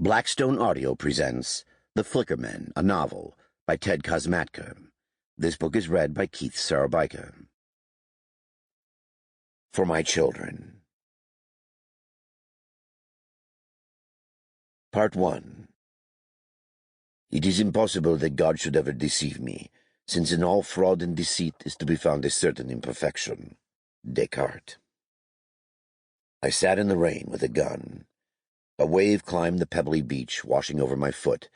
Blackstone Audio presents The Flickermen, a novel by Ted Kosmatka. This book is read by Keith Szarabajka. For my children. Part 1. It is impossible that God should ever deceive me, since in all fraud and deceit is to be found a certain imperfection. Descartes. I sat in the rain with a gun. A wave climbed the pebbly beach, washing over my foot,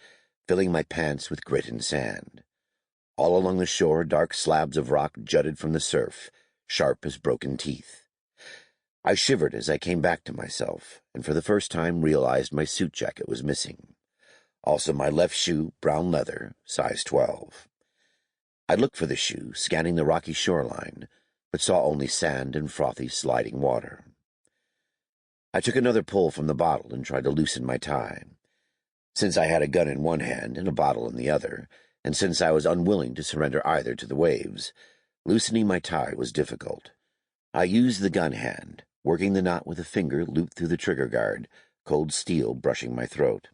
filling my pants with grit and sand. All along the shore, dark slabs of rock jutted from the surf, sharp as broken teeth. I shivered as I came back to myself, and for the first time realized my suit jacket was missing. Also my left shoe, brown leather, size 12. I looked for the shoe, scanning the rocky shoreline, but saw only sand and frothy, sliding water. I took another pull from the bottle and tried to loosen my tie. Since I had a gun in one hand and a bottle in the other, and since I was unwilling to surrender either to the waves, loosening my tie was difficult. I used the gun hand, working the knot with a finger looped through the trigger guard, cold steel brushing my throat.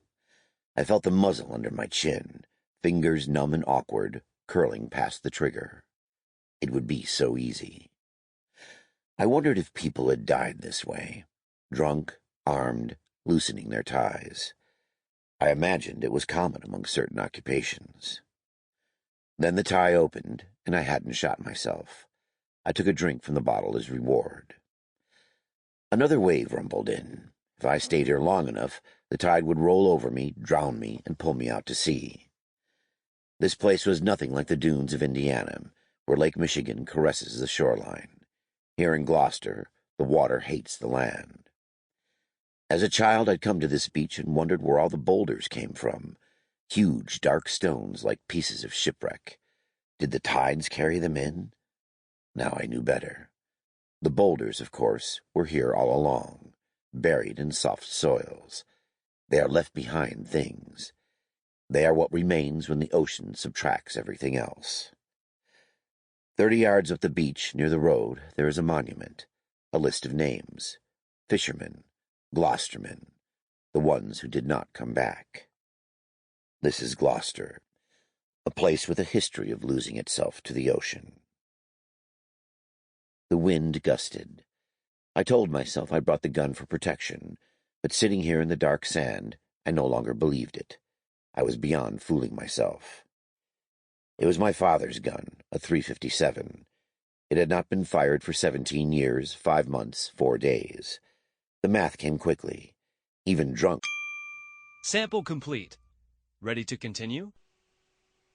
I felt the muzzle under my chin, fingers numb and awkward, curling past the trigger. It would be so easy. I wondered if people had died this way. Drunk, armed, loosening their ties. I imagined it was common among certain occupations. Then the tie opened, and I hadn't shot myself. I took a drink from the bottle as reward. Another wave rumbled in. If I stayed here long enough, the tide would roll over me, drown me, and pull me out to sea. This place was nothing like the dunes of Indiana, where Lake Michigan caresses the shoreline. Here in Gloucester, the water hates the land. As a child, I'd come to this beach and wondered where all the boulders came from. Huge, dark stones like pieces of shipwreck. Did the tides carry them in? Now I knew better. The boulders, of course, were here all along, buried in soft soils. They are left behind things. They are what remains when the ocean subtracts everything else. 30 yards up the beach, near the road, there is a monument, a list of names. Fishermen. Gloucestermen, the ones who did not come back. This is Gloucester, a place with a history of losing itself to the ocean. The wind gusted. I told myself I brought the gun for protection, but sitting here in the dark sand, I no longer believed it. I was beyond fooling myself. It was my father's gun, a .357. It had not been fired for 17 years, 5 months, 4 days. The math came quickly. Even drunk. Sample complete. Ready to continue?